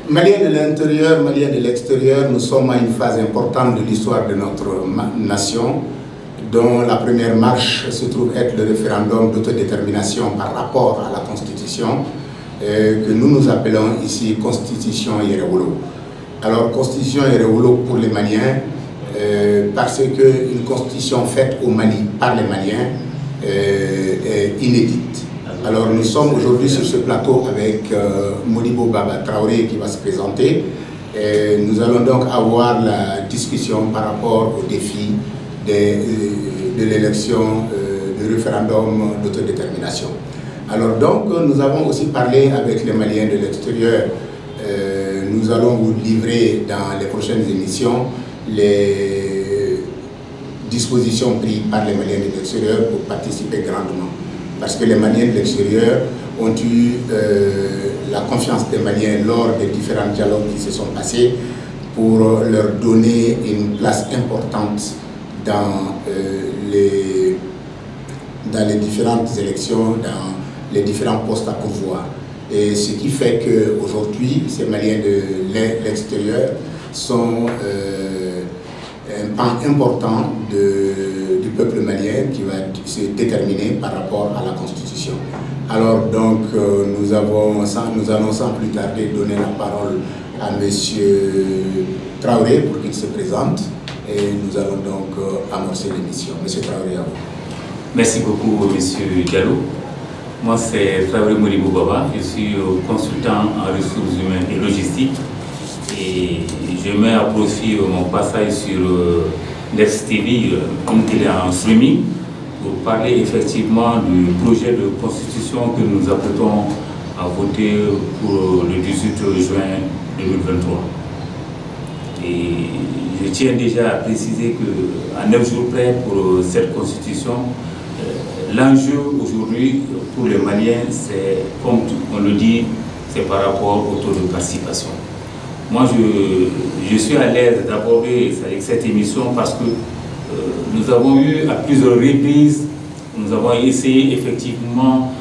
Maliens de l'intérieur, Maliens de l'extérieur, nous sommes à une phase importante de l'histoire de notre nation, dont la première marche se trouve être le référendum d'autodétermination par rapport à la Constitution, que nous appelons ici Constitution Yéréwolo. Alors, Constitution Yéréwolo pour les Maliens, parce qu'une constitution faite au Mali par les Maliens est inédite. Alors nous sommes aujourd'hui sur ce plateau avec Modibo Baba Traoré qui va se présenter. Et nous allons donc avoir la discussion par rapport au défi de l'élection du référendum d'autodétermination. Alors donc nous avons aussi parlé avec les Maliens de l'extérieur. Nous allons vous livrer dans les prochaines émissions les dispositions prises par les Maliens de l'extérieur pour participer grandement. Parce que les Maliens de l'extérieur ont eu la confiance des Maliens lors des différents dialogues qui se sont passés pour leur donner une place importante dans les différentes élections, dans les différents postes à pourvoir. Et ce qui fait qu'aujourd'hui, ces Maliens de l'extérieur sont un pan important du peuple malien qui va se déterminer par rapport à la Constitution. Alors donc nous allons sans plus tarder donner la parole à M. Traoré pour qu'il se présente et nous allons donc amorcer l'émission. M. Traoré, à vous. Merci beaucoup M. Diallo. Moi c'est Traoré Modibo Baba, je suis consultant en ressources humaines et logistiques. Et je mets à profit mon passage sur Lex TV, une télé en streaming, pour parler effectivement du projet de constitution que nous apprêtons à voter pour le 18 juin 2023. Et je tiens déjà à préciser qu'à 9 jours près pour cette constitution, l'enjeu aujourd'hui pour les Maliens, c'est, comme on le dit, c'est par rapport au taux de participation. Moi, je suis à l'aise d'aborder cette émission parce que nous avons eu à plusieurs reprises, nous avons essayé effectivement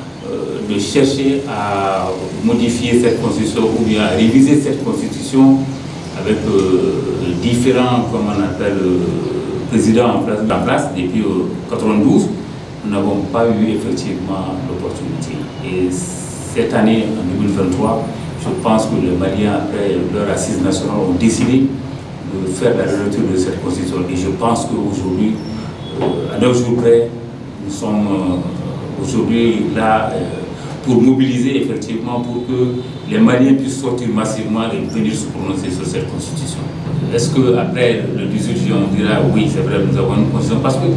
de chercher à modifier cette constitution ou bien à réviser cette constitution avec différents, comme on appelle, présidents en place depuis 1992. Nous n'avons pas eu effectivement l'opportunité. Et cette année, en 2023, je pense que les Maliens, après leur assise nationale, ont décidé de faire la relecture de cette constitution. Et je pense qu'aujourd'hui, à 9 jours près, nous sommes aujourd'hui là pour mobiliser effectivement pour que les Maliens puissent sortir massivement et venir se prononcer sur cette constitution. Est-ce qu'après le 18 juin, on dira oui, c'est vrai, nous avons une constitution? Parce que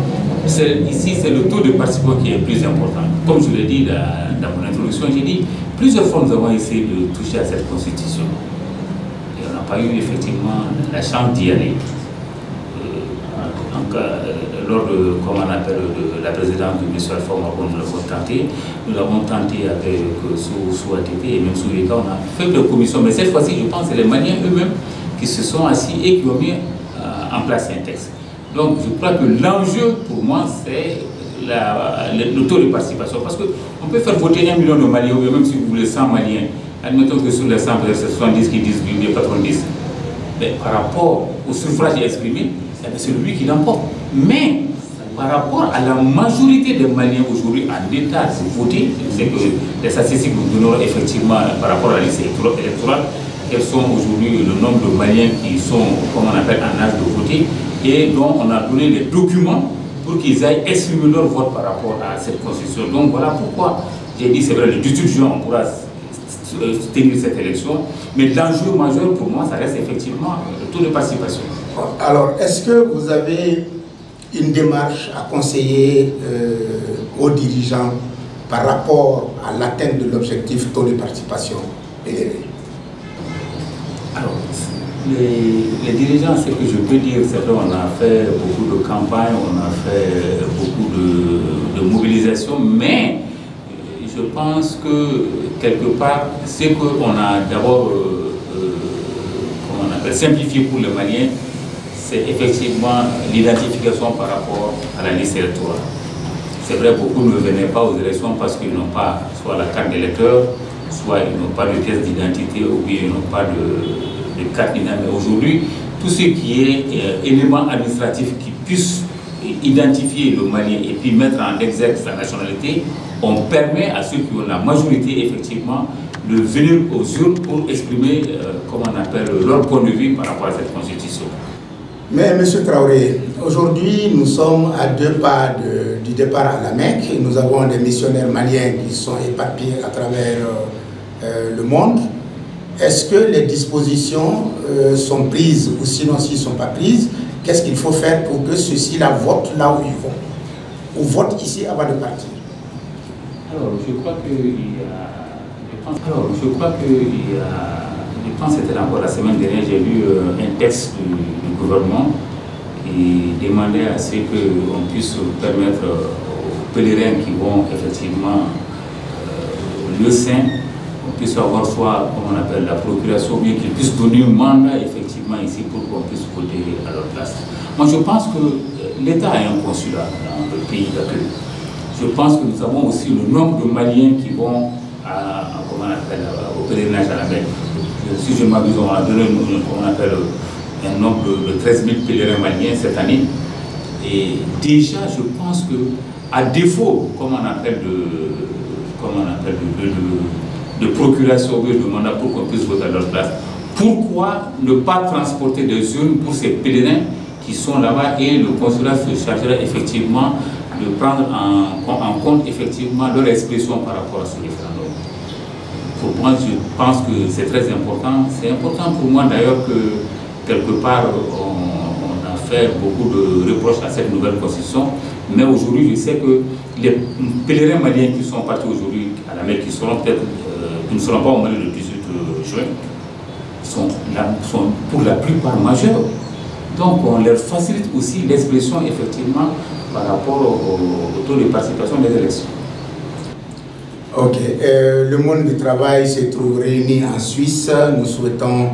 ici, c'est le taux de participation qui est plus important. Comme je l'ai dit dans mon introduction, j'ai dit plusieurs fois nous avons essayé de toucher à cette constitution. Et on n'a pas eu effectivement la chance d'y aller. Lors de, comme on appelle, de la présidence de M. Alpha Mabo, nous l'avons tenté. Nous l'avons tenté avec sous ATP et même sous ECA, on a fait des commissions. Mais cette fois-ci, je pense que c'est les Maliens eux-mêmes qui se sont assis et qui ont mis en place un texte. Donc je crois que l'enjeu pour moi, c'est le taux de participation. Parce qu'on peut faire voter 1 million de Maliens, ou même si vous voulez 100 Maliens. Admettons que sur les 100, c'est 70 qui disent oui, 90. Mais par rapport au suffrage exprimé, c'est lui qui l'emporte. Mais par rapport à la majorité des Maliens aujourd'hui en état de voter, je sais que les statistiques nous donneront effectivement par rapport à la liste électorale, quels sont aujourd'hui le nombre de Maliens qui sont, comme on appelle, en âge de voter, et dont on a donné les documents pour qu'ils aillent exprimer leur vote par rapport à cette constitution. Donc voilà pourquoi j'ai dit, c'est vrai, le 18 juin, on pourra tenir cette élection, mais l'enjeu majeur pour moi, ça reste effectivement le taux de participation. Alors, est-ce que vous avez une démarche à conseiller aux dirigeants par rapport à l'atteinte de l'objectif taux de participation élevé? Alors, les dirigeants, ce que je peux dire, c'est qu'on a fait beaucoup de campagnes, on a fait beaucoup de mobilisation, mais je pense que quelque part, c'est qu'on a d'abord simplifié pour les Maliens, c'est effectivement l'identification par rapport à la liste électorale. C'est vrai, beaucoup ne venaient pas aux élections parce qu'ils n'ont pas soit la carte d'électeur, soit ils n'ont pas de pièce d'identité ou bien ils n'ont pas de carte d'identité. Mais aujourd'hui, tout ce qui est élément administratif qui puisse identifier le Malien et puis mettre en exergue sa nationalité, on permet à ceux qui ont la majorité effectivement de venir aux urnes pour exprimer comment on appelle, leur point de vue par rapport à cette constitution. Mais M. Traoré, aujourd'hui nous sommes à 2 pas du départ à la Mecque. Nous avons des missionnaires maliens qui sont éparpillés à travers le monde. Est-ce que les dispositions sont prises ou sinon s'ils ne sont pas prises, qu'est-ce qu'il faut faire pour que ceux-ci là votent là où ils vont ou votent ici avant de partir? Alors je crois qu'il y a... je pense que c'était encore la semaine dernière, j'ai lu un texte du gouvernement qui demandait à ce qu'on puisse permettre aux pèlerins qui vont effectivement au lieu saint, on puisse avoir soit, comme on appelle, la procuration, ou bien qu'ils puissent donner un mandat effectivement ici pour qu'on puisse voter à leur place. Moi je pense que l'État a un consulat dans le pays d'accueil. Je pense que nous avons aussi le nombre de Maliens qui vont au pèlerinage à la Mecque. Si je ne m'abuse, on a donné un nombre de 13 000 pèlerins maliens cette année. Et déjà, je pense que, à défaut, de procuration de mandat pour qu'on puisse voter à leur place, pourquoi ne pas transporter des urnes pour ces pèlerins qui sont là-bas et le consulat se chargera effectivement de prendre en compte effectivement leur expression par rapport à ce référendum. Pour moi, je pense que c'est très important. C'est important pour moi d'ailleurs que quelque part on a fait beaucoup de reproches à cette nouvelle constitution. Mais aujourd'hui, je sais que les pèlerins maliens qui sont partis aujourd'hui à la Mecque, qui ne seront pas au Mali le 18 juin, sont pour la plupart majeurs. Donc on leur facilite aussi l'expression effectivement par rapport au taux de participation des élections. Ok. Le monde du travail se trouve réuni en Suisse. Nous souhaitons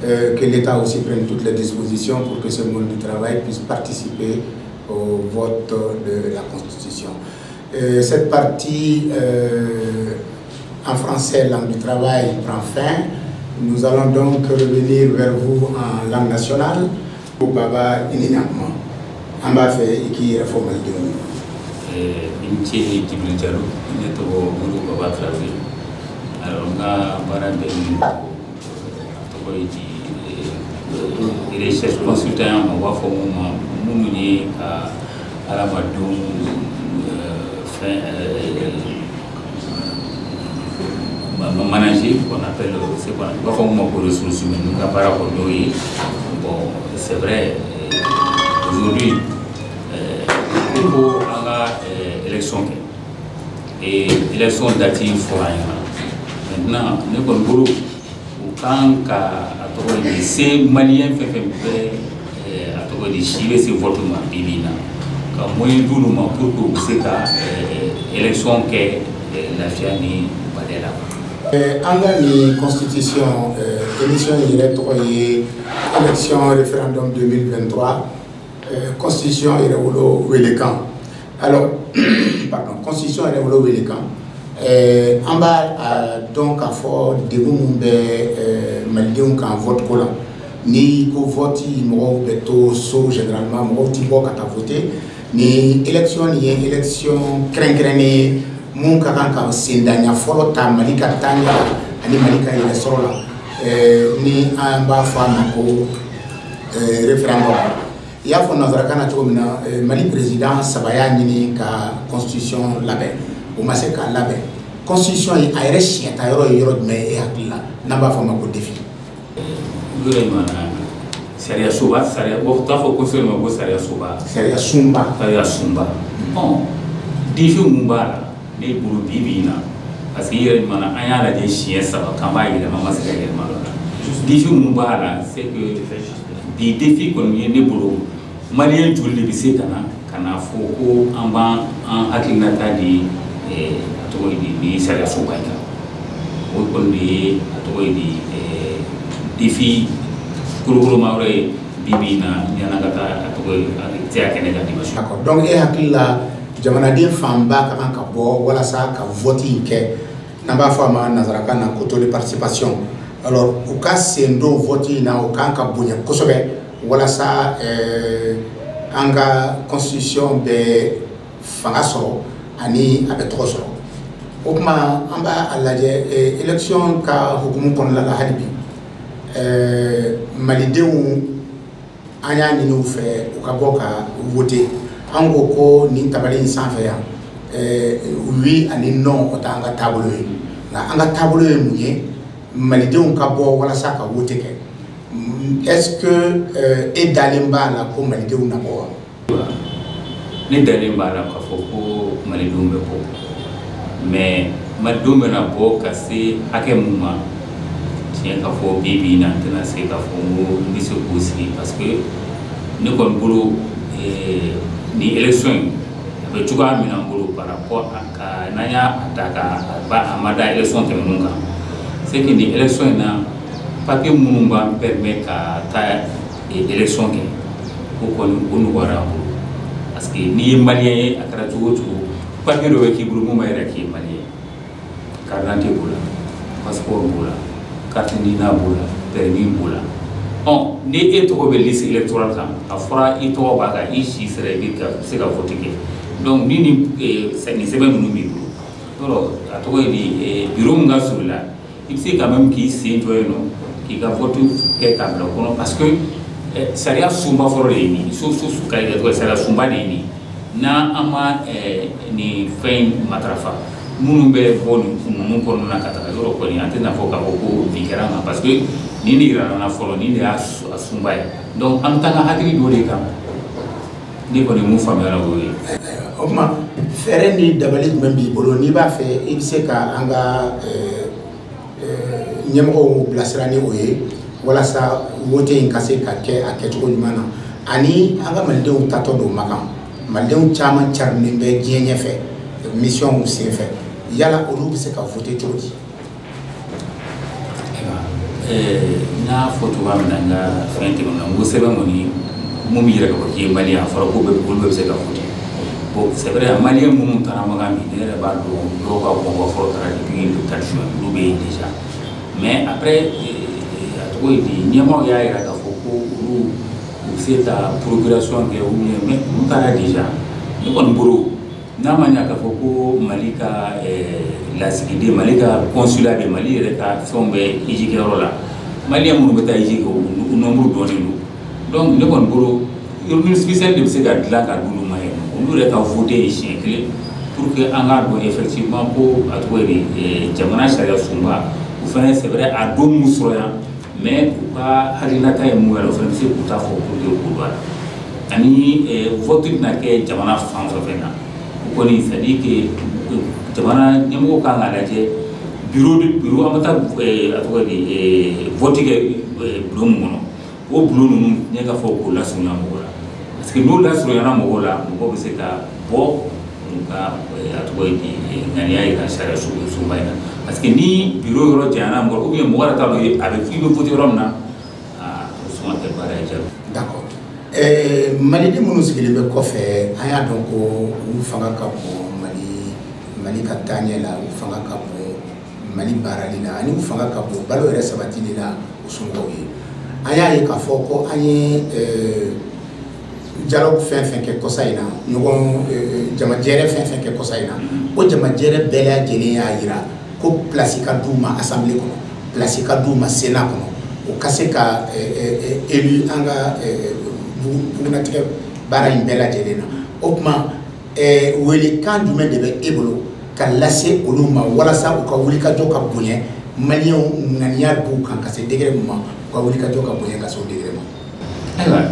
que l'État aussi prenne toutes les dispositions pour que ce monde du travail puisse participer au vote de la Constitution. Cette partie en français, langue du travail, prend fin. Nous allons donc revenir vers vous en langue nationale. Pour Baba Ininyakma, on va faire qui réforme le développement. Alors, on a des recherches consultants, on va faire à la Madoum, manager, qu'on appelle, c'est quoi, on va faire pour ressources humaines, nous avons par rapport à bon, c'est vrai, aujourd'hui, il faut avoir élection et élection dative foraine. Maintenant, nous avons un groupe quand ces Maliens font des chiffres, c'est votre mabibina. Quand moi, nous avons pour que vous élection que la fianie badela. En constitution, élection directe, élection référendum 2023, constitution Irewolo Welekan. Alors, pardon, constitution Irewolo Welekan. En bas, donc, à fort de Moumbe, Maldion, quand vote collant. Ni ko vote, mo beto so généralement, mo tibo kata voter. Ni élection, ni élection crainte. Mon kakanka sendanya folo ta malika tanya ani malika ile sorola ni amba fama ko référendum ya fo nazaraka to mina Mali président sabaya ni ka constitution label o maseka label constitution a reshi ta yoro me e hakila namba fama ko défi gure mana saria suba saria o ta fo constitution mo saria suba saria sumba bon défi mumbala ne buru bibina parce que yere mana anya la de chien ça va quand va il mama c'est également là défi mumbala c'est que des défis qu'on y ne buru malien julli bi c'est kana fo ko amba en haklinata di to di sala so baika o kon di to di défi kuru mawre bibina yana kata to avec tia kenega dimension. D'accord. Donc et hakila jamana den famba ka bo wala sa ka voting ke n'aba fama nazaraka na koto de participation. Alors au cas c'est ndo vote na au cas ka bunya kosobe wala sa anga constitution be fanga soro ani abe to soro. O kuma amba alaje élection ka hukumu kon la hadibi malidenw anya ni no fe o ka boka voter ango ko ni tabali sanfɛ yan oui ani non o ta anga tabolo na anga tabolo munye malidenw ka bɔ walasa ka voter kɛ est-ce que e dalen b'a la ko malidenw na bɔ wa ne dalen b'a la k'a fɔ ko malidenw bɛ bɔ mais malidenw bɛna bɔ ka se hakɛ mun ma tiɲɛ ka fɔ bi bi in na n tɛna se k'a fɔ n ko n bɛ se k'o sigi parce que ne kɔni bolo ni élection in a bɛ cogoya min na n bolo par rapport à ka n'an y'a ta a ma da élection tɛmɛnenw kan c'est que ni élection in na papier minnu b'an permet ka taa élection kɛ o kɔni o nɔgɔyara an bolo parce que n'i ye maliyɛn ye a kɛra cogo o cogo papier dɔ bɛ k'i bolo mun b'a yira k'i ye maliyɛn carte d'identité b'o la passeport b'o la carte d'identité b'o la permis b'o la ni e tɔgɔ bɛ liste électorale kan a fɔra i tɔgɔ b'a kan i si sera i bɛ se ka vote kɛ donc ni nin sɛbɛn ninnu b'i bolo yɔrɔ a tɔgɔ ye di bureau min ka surun la i bɛ se quand même k'i sen jɔ yen nɔ k'i ka vote kɛ k'a bila o kɔnɔ parce que sariya sunba fɔlɔ de ye nin sariya sunba de ye nin n'an ma nin fɛn in matarafa minnu bɛ bɔ nin kɔnɔna na ka taga yɔrɔ kɔni an tɛna fɔ k'a fɔ ko bin kɛra an kan parce que nin de yira na fɔlɔ nin de y'a sunba ye donc an bɛ taa an ka hakili dɔ de kan ne kɔni mun faamuyara o ye. O tuma fɛɛrɛ ni dabali jumɛn b'i bolo n'i b'a fɛ i bɛ se ka an ka ɲɛmɔgɔw bilasira ni o ye walasa vote in ka se ka kɛ a kɛcogo ɲuman na ani an ka malidenw tatɔ don makan malidenw caman carinen bɛ diɲɛ ɲɛfɛ mission senfɛ yala olu bɛ se ka vote cogo di. n'a fɔ cogoya min na n ka fɛn tɛmɛna n ko sɛbɛn kɔni mun bɛ yira k'a fɔ k'i ye maliyɛn a fɔra ko olu bɛɛ bɛ se ka vote bon c'est vrai maliyɛn minnu taara makan bi ne yɛrɛ b'a dɔn dɔw ka bɔ fɔlɔ taara depuis le 4 juin olu bɛ yen déjà mais après a tɔgɔ ye di ɲɛmaaw y'a yira k'a fɔ ko olu bɛ se ka procuration kɛ ou bien mais olu taara déjà ne kɔni bolo n'a ma ɲa k'a fɔ ko Mali ka lasigiden Mali ka consulat bɛ Mali yɛrɛ ka fɛnw bɛ hiji kɛyɔrɔ la maliyɛn minnu bɛ taa hiji kɛ o nombre dɔɔnin don donc ne kɔni bolo yɔrɔnin spécial de bɛ se ka dilan ka di olu ma yen olu yɛrɛ ka vote ye siɲɛ kelen pour que an k'a dɔn effectivement ko a tɔgɔ ye di jamana sariya sunba o fana c'est vrai a don mun sɔrɔ yan mais u ka hakilinata ye mun yɛrɛ o fana bɛ se k'u ta fɔ pour que k'u don a la ani vote bɛna kɛ jamana fan o fɛn na o kɔni c'est à dire que jamana ɲɛmɔgɔw kan k'a lajɛ bureau an bɛ taa a tɔgɔ ye di vote kɛ bulon min kɔnɔ o bulon ninnu ɲɛ ka fɔ k'o lasurunya mɔgɔw la parce que n'o lasurunyana mɔgɔw la mɔgɔw bɛ se ka bɔ u ka a tɔgɔ ye di ŋaniya yi ka sariya sunba in na parce que ni bureau yɔrɔ janyana mɔgɔ ou bien mɔgɔ yɛrɛ t'a dɔn a bɛ f'i bɛ vote yɔrɔ min na o suma tɛ baara ye jaabi. D'accord maliden minnu sigilen bɛ kɔfɛ an y'a dɔn ko olu fanga ka bon Mali ka taaɲɛ la u fanga ka bon Mali baarali la ani u fanga ka bon balo yɛrɛ sabatili la o somɔgɔw ye an y'a ye k'a fɔ ko an ye dialogue fɛn fɛn kɛ kɔsa in na ɲɔgɔn jamajɛrɛ fɛn fɛn kɛ kɔsa in na o jamajɛrɛ bɛɛ lajɛlen y'a jira ko place ka d'u ma assemblée kɔnɔ place ka d'u ma sénat kɔnɔ o ka se ka élu an ka bugunatigɛ baara in bɛɛ lajɛlen na o tuma welekan jumɛn de bɛ e bolo ka lase olu ma walasa u ka wulikajɔ ka bonya maliyɛnw ŋaniya b'u kan ka se degré min ma u ka wulikajɔ ka bonya ka se o degré ma. Ayiwa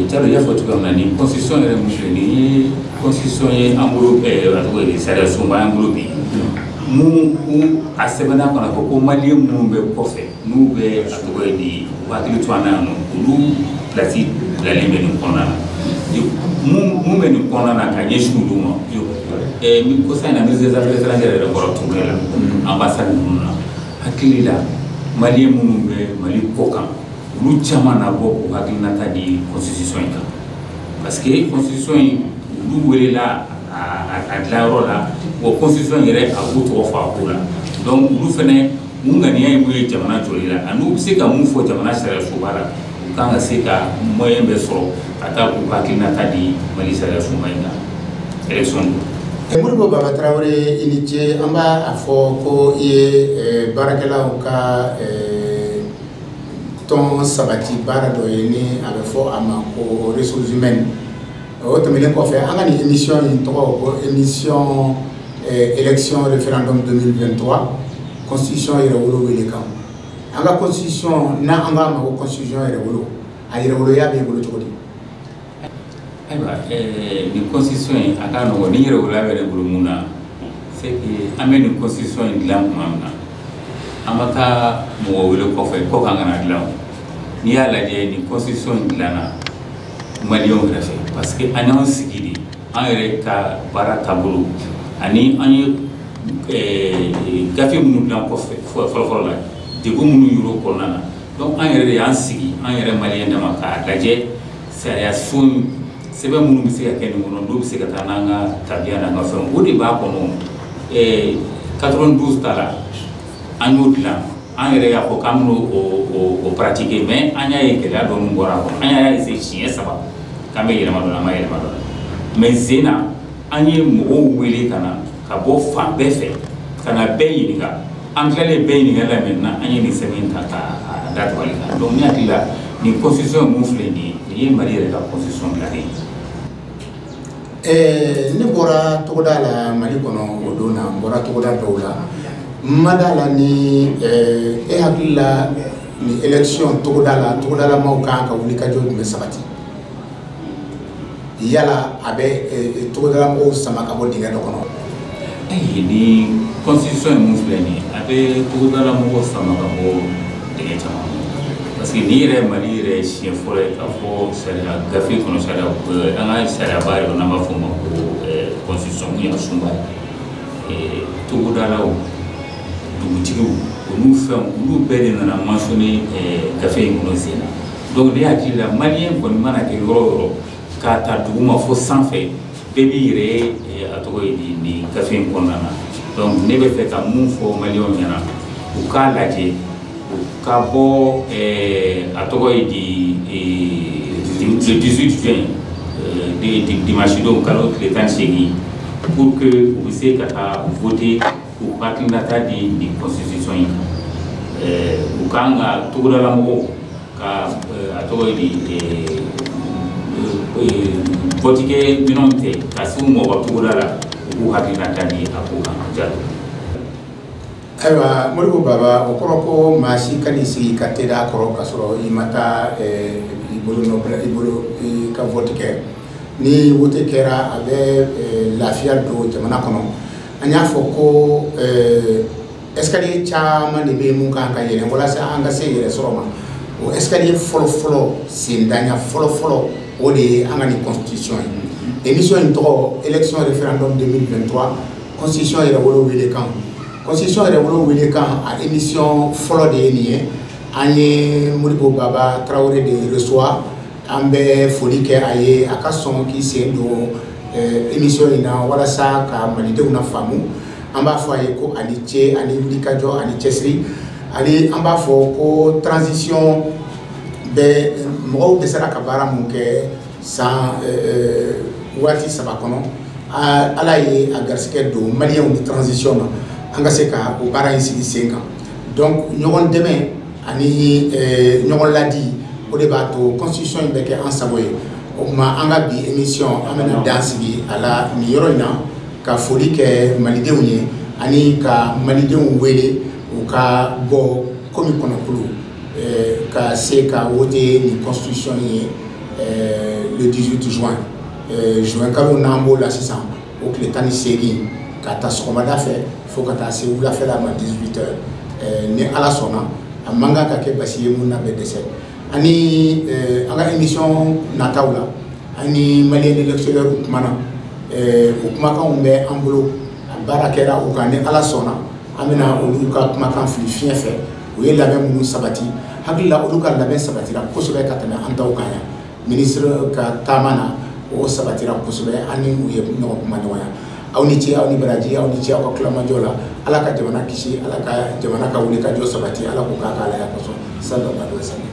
Jalo y'a fɔ cogoya min na ni constitution yɛrɛ min filɛ nin ye constitution ye an bolo a tɔgɔ ye di sariya sunba y'an bolo bi mun a sɛbɛnna kɔnɔ ko maliyɛn minnu bɛ kɔfɛ n'u bɛ a tɔgɔ ye di u hakili to an na yan nɔ olu place bilalen bɛ nin kɔnɔna na mun bɛ nin kɔnɔna na ka ɲɛsin olu ma kosa in na ministre des affaires étrangères yɛrɛ bɔra tunkɛ la ambassade ninnu na hakili la maliyɛn minnu bɛ Mali kɔ kan olu caman na bɔ k'u hakilinata di constitution in kan parce que constitution in olu welela a dilanyɔrɔ la o constitution yɛrɛ a b'u tɔgɔ fɔ a ko la donc olu fɛnɛ mun ŋaniya ye mun ye jamana jɔli la ani u bɛ se ka mun fɔ jamana sariyasunba la u kan ka se ka moyen bɛɛ sɔrɔ ka taa k'u ka hakilinata di Mali sariyasunba in kan élection don. Modibo Baba Traoré i ni ce an b'a fɔ ko i ye baarakɛlaw ka tɔn sabati baara dɔ ye ni a bɛ fɔ a ma ko ressources humaines o tɛmɛnen kɔfɛ an ka nin émission in tɔgɔ ko émission élection référendum 2023 constitution yɛrɛwolo wele kan an ka constitution n'an k'a ma ko constitution yɛrɛwolo a yɛrɛwoloya b'e bolo cogo di? Ayiwa nin constitution in a ka nɔgɔn ni yɛrɛwoloya bɛ ne bolo mun na c'est que an bɛ nin constitution in dilan tuma min na an ma taa mɔgɔ wele kɔfɛ ko k'an kana dilan n'i y'a lajɛ nin constitution in dilanna maliyɛnw yɛrɛ fɛ parce que an y'an sigi de an yɛrɛ ka baara taabolo ani an ye gafe minnu dilan kɔfɛ fɔlɔfɔlɔ la degun minnu y'o kɔnɔna na donc an yɛrɛ de y'an sigi an yɛrɛ maliyɛn dama k'a lajɛ sariya so sɛbɛn minnu bɛ se ka kɛ nin kɔnɔ dɔw bɛ se ka taa n'an ka tabiya n'an ka fɛnw o de b'a kɔnɔ 92 ta la an y'o dilan an yɛrɛ y'a fɔ k'an bɛn'o o pratiquer mais an y'a ye gɛlɛya dɔɔni bɔra a kɔnɔ an y'a essayer siɲɛ 3 k'an bɛ yɛlɛma dɔ la an ma yɛlɛma dɔ la mais sen na an ye mɔgɔw wele ka na ka bɔ fan bɛɛ fɛ ka na bɛɛ ɲininka an tilalen bɛɛ ɲininka la maintenant an ye nin sɛbɛn ta k'a da tuguni kan donc ne hakili la nin constitution mun filɛ nin ye Mali yɛrɛ ka constitution dilanlen ye. Ne bɔra togoda la Mali kɔnɔ o don na n bɔra togoda dɔw la ma d'a la ni e hakili la ni élection togodalamaw kan ka wuli ka jɔ jumɛn sabati yala a bɛ togodalamɔgɔw sama ka bɔ dingɛ dɔ kɔnɔ? Ni constitution mun filɛ nin ye a bɛ togodalamɔgɔw sama ka bɔ dingɛ caman parce que n'i yɛrɛ Mali yɛrɛ siɲɛ fɔlɔ ye k'a fɔ sariya gafe kɔnɔ sariya an ka sariyaba yɛrɛ n'an b'a fɔ o ma ko constitution mun y'a sunba ye togodalaw dugutigiw olu fɛnw olu bɛɛ de nana mentionné gafe in kɔnɔ sen na donc ne hakili la maliyɛn kɔni mana kɛ yɔrɔ o yɔrɔ k'a ta duguma fo sanfɛ bɛɛ b'i yɛrɛ ye a tɔgɔ ye di nin gafe in kɔnɔna na donc ne bɛ fɛ ka mun fɔ maliyɛnw ɲɛna u k'a lajɛ u ka bɔ a tɔgɔ ye di le 18 juin dimanche don kalo tile 18 pour que u bɛ se ka taa voter u hakilinata di nin constitution in u kan ka togodalamɔgɔw ka a tɔgɔ ye di vote kɛ minɛnw tɛ ka se u mɔgɔ togoda la u k'u hakilinata di a ko kan jalo. Ayiwa Modibo Baba o kɔrɔ ko maa si ka n'i sigi ka teliya a kɔrɔ ka sɔrɔ i ma taa i bolo ka vote kɛ ni vote kɛra a bɛ lafiya don jamana kɔnɔ an y'a fɔ ko escalier caman de bɛ mun kan ka yɛlɛn walasa an ka se yɛrɛ sɔrɔ ma o escalier fɔlɔ-fɔlɔ sendanya fɔlɔ-fɔlɔ o de ye an ka nin constitution ye émission in tɔgɔ élection référendum 2023 constitution yɛrɛwolo wele kan constitution yɛrɛwolo wele kan a émission fɔlɔ de ye nin ye an ye Modibo Baba Traoré de reçoit an bɛ foli kɛ a ye a ka sɔn k'i sen don émission in na walasa ka malidenw na faamu an b'a fɔ a ye ko ani ce ani wulikajɔ ani cɛsiri ani an b'a fɔ ko transition bɛ mɔgɔw dɛsɛra ka baara mun kɛ san waati 3 kɔnɔ ala ye a garisigɛ don maliyɛnw ni transition na an ka se ka o baara in sigi sen kan donc ɲɔgɔn dɛmɛ ani ɲɔgɔn ladi o de b'a to constitution in bɛ kɛ an sago ye o kuma an ka bi émission an bɛna dan sigi a la nin yɔrɔ in na ka foli kɛ malidenw ye ani ka malidenw wele u ka bɔ komi kɔnɔkulu ka se ka vote nin constitution ye le 18 juin juin kalo n'an b'o la sisan o tile 18 ka taa sɔgɔmada fɛ fo ka taa se wulafɛla ma 18 heures ni ala sɔnna a man kan ka kɛ basi ye mun na bɛ dɛsɛ ani an ka émission nataw la ani maliyɛn électeurs u kumana o kumakanw bɛ an bolo a baara kɛra u kan ni ala sɔnna an bɛna olu ka kumakan fili fiɲɛ fɛ u ye labɛn minnu sabati hakili la olu ka labɛn sabatira kosɛbɛ ka tɛmɛ an taw kan yan ministre ka taama na o sabatira kosɛbɛ ani u ye ɲɔgɔn kuma ɲɔgɔnya aw ni ce aw ni baraji aw ni ce aw ka kulamajo la ala ka jamana kisi ala ka jamana ka wuli ka jɔ sabati ala ko k'a k'a la ya kosɔn sallallahu alaihi wasallam